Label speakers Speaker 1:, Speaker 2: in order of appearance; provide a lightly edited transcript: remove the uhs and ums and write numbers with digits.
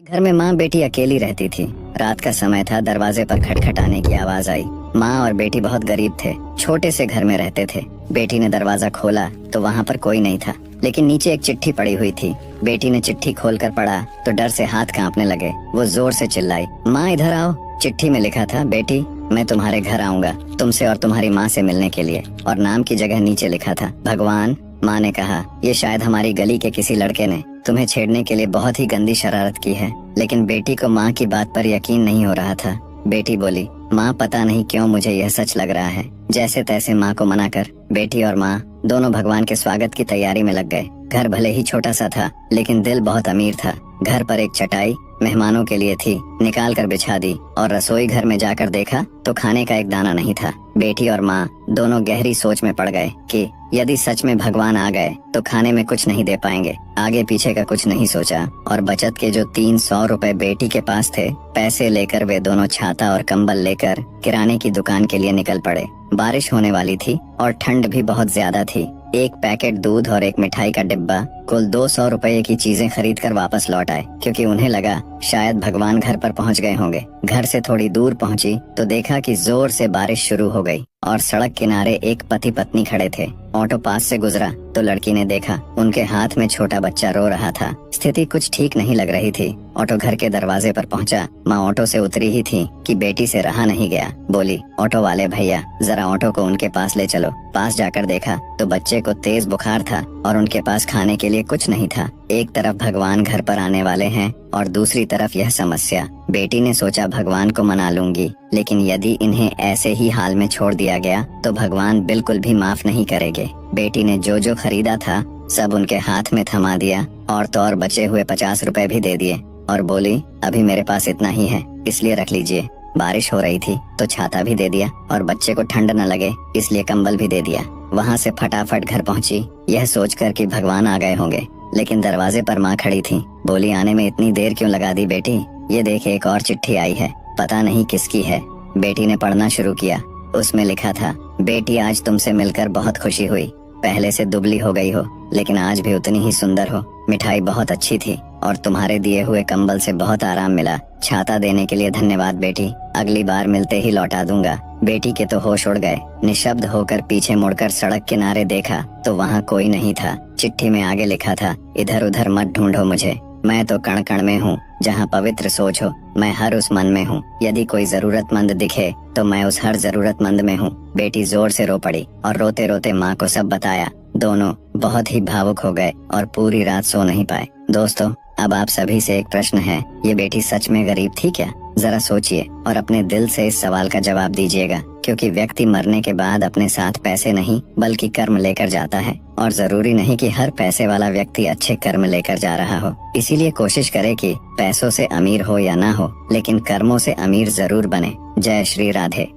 Speaker 1: घर में माँ बेटी अकेली रहती थी। रात का समय था। दरवाजे पर खटखटाने की आवाज आई। माँ और बेटी बहुत गरीब थे, छोटे से घर में रहते थे। बेटी ने दरवाजा खोला तो वहाँ पर कोई नहीं था, लेकिन नीचे एक चिट्ठी पड़ी हुई थी। बेटी ने चिट्ठी खोलकर पढ़ा तो डर से हाथ कांपने लगे। वो जोर से चिल्लाई, माँ इधर आओ। चिट्ठी में लिखा था, बेटी मैं तुम्हारे घर आऊंगा तुमसे और तुम्हारी माँ से मिलने के लिए, और नाम की जगह नीचे लिखा था भगवान। माँ ने कहा, ये शायद हमारी गली के किसी लड़के ने तुम्हें छेड़ने के लिए बहुत ही गंदी शरारत की है। लेकिन बेटी को माँ की बात पर यकीन नहीं हो रहा था। बेटी बोली, माँ पता नहीं क्यों मुझे यह सच लग रहा है। जैसे तैसे माँ को मनाकर बेटी और माँ दोनों भगवान के स्वागत की तैयारी में लग गए। घर भले ही छोटा सा था, लेकिन दिल बहुत अमीर था। घर पर एक चटाई मेहमानों के लिए थी, निकाल कर बिछा दी, और रसोई घर में जाकर देखा तो खाने का एक दाना नहीं था। बेटी और माँ दोनों गहरी सोच में पड़ गए कि यदि सच में भगवान आ गए तो खाने में कुछ नहीं दे पाएंगे। आगे पीछे का कुछ नहीं सोचा, और बचत के जो 300 रुपए बेटी के पास थे, पैसे लेकर वे दोनों छाता और कंबल लेकर किराने की दुकान के लिए निकल पड़े। बारिश होने वाली थी और ठंड भी बहुत ज्यादा थी। एक पैकेट दूध और एक मिठाई का डिब्बा, कुल 200 रुपए की चीजें खरीद कर वापस लौट आए, क्योंकि उन्हें लगा शायद भगवान घर पर पहुंच गए होंगे। घर से थोड़ी दूर पहुंची तो देखा कि जोर से बारिश शुरू हो गई और सड़क किनारे एक पति पत्नी खड़े थे। ऑटो पास से गुजरा तो लड़की ने देखा उनके हाथ में छोटा बच्चा रो रहा था। स्थिति कुछ ठीक नहीं लग रही थी। ऑटो घर के दरवाजे पर पहुंचा। माँ ऑटो से उतरी ही थी कि बेटी से रहा नहीं गया। बोली, ऑटो वाले भैया जरा ऑटो को उनके पास ले चलो। पास जाकर देखा तो बच्चे को तेज बुखार था और उनके पास खाने के लिए कुछ नहीं था। एक तरफ भगवान घर पर आने वाले हैं और दूसरी तरफ यह समस्या। बेटी ने सोचा भगवान को मना लूंगी, लेकिन यदि इन्हें ऐसे ही हाल में छोड़ दिया गया तो भगवान बिल्कुल भी माफ नहीं करेंगे। बेटी ने जो जो खरीदा था सब उनके हाथ में थमा दिया, और तो और बचे हुए 50 रुपए भी दे दिए, और बोली, अभी मेरे पास इतना ही है, इसलिए रख लीजिए। बारिश हो रही थी तो छाता भी दे दिया, और बच्चे को ठंड न लगे इसलिए कंबल भी दे दिया। वहाँ से फटाफट घर पहुँची, यह सोचकर कि भगवान आ गए होंगे। लेकिन दरवाजे पर माँ खड़ी थी। बोली, आने में इतनी देर क्यों लगा दी बेटी? ये देख, एक और चिट्ठी आई है, पता नहीं किसकी है। बेटी ने पढ़ना शुरू किया। उसमें लिखा था, बेटी आज तुमसे मिलकर बहुत खुशी हुई। पहले से दुबली हो गई हो, लेकिन आज भी उतनी ही सुंदर हो। मिठाई बहुत अच्छी थी और तुम्हारे दिए हुए कंबल से बहुत आराम मिला। छाता देने के लिए धन्यवाद बेटी, अगली बार मिलते ही लौटा दूंगा। बेटी के तो होश उड़ गए। निशब्द होकर पीछे मुड़कर सड़क किनारे देखा तो वहाँ कोई नहीं था। चिट्ठी में आगे लिखा था, इधर उधर मत ढूंढो मुझे, मैं तो कण कण में हूँ। जहाँ पवित्र सोच हो मैं हर उस मन में हूँ। यदि कोई जरूरतमंद दिखे तो मैं उस हर जरूरतमंद में हूँ। बेटी जोर से रो पड़ी और रोते रोते माँ को सब बताया। दोनों बहुत ही भावुक हो गए और पूरी रात सो नहीं पाए। दोस्तों, अब आप सभी से एक प्रश्न है, ये बेटी सच में गरीब थी क्या? जरा सोचिए और अपने दिल से इस सवाल का जवाब दीजिएगा, क्योंकि व्यक्ति मरने के बाद अपने साथ पैसे नहीं बल्कि कर्म लेकर जाता है, और जरूरी नहीं कि हर पैसे वाला व्यक्ति अच्छे कर्म लेकर जा रहा हो। इसीलिए कोशिश करें कि पैसों से अमीर हो या ना हो, लेकिन कर्मों से अमीर जरूर बने। जय श्री राधे।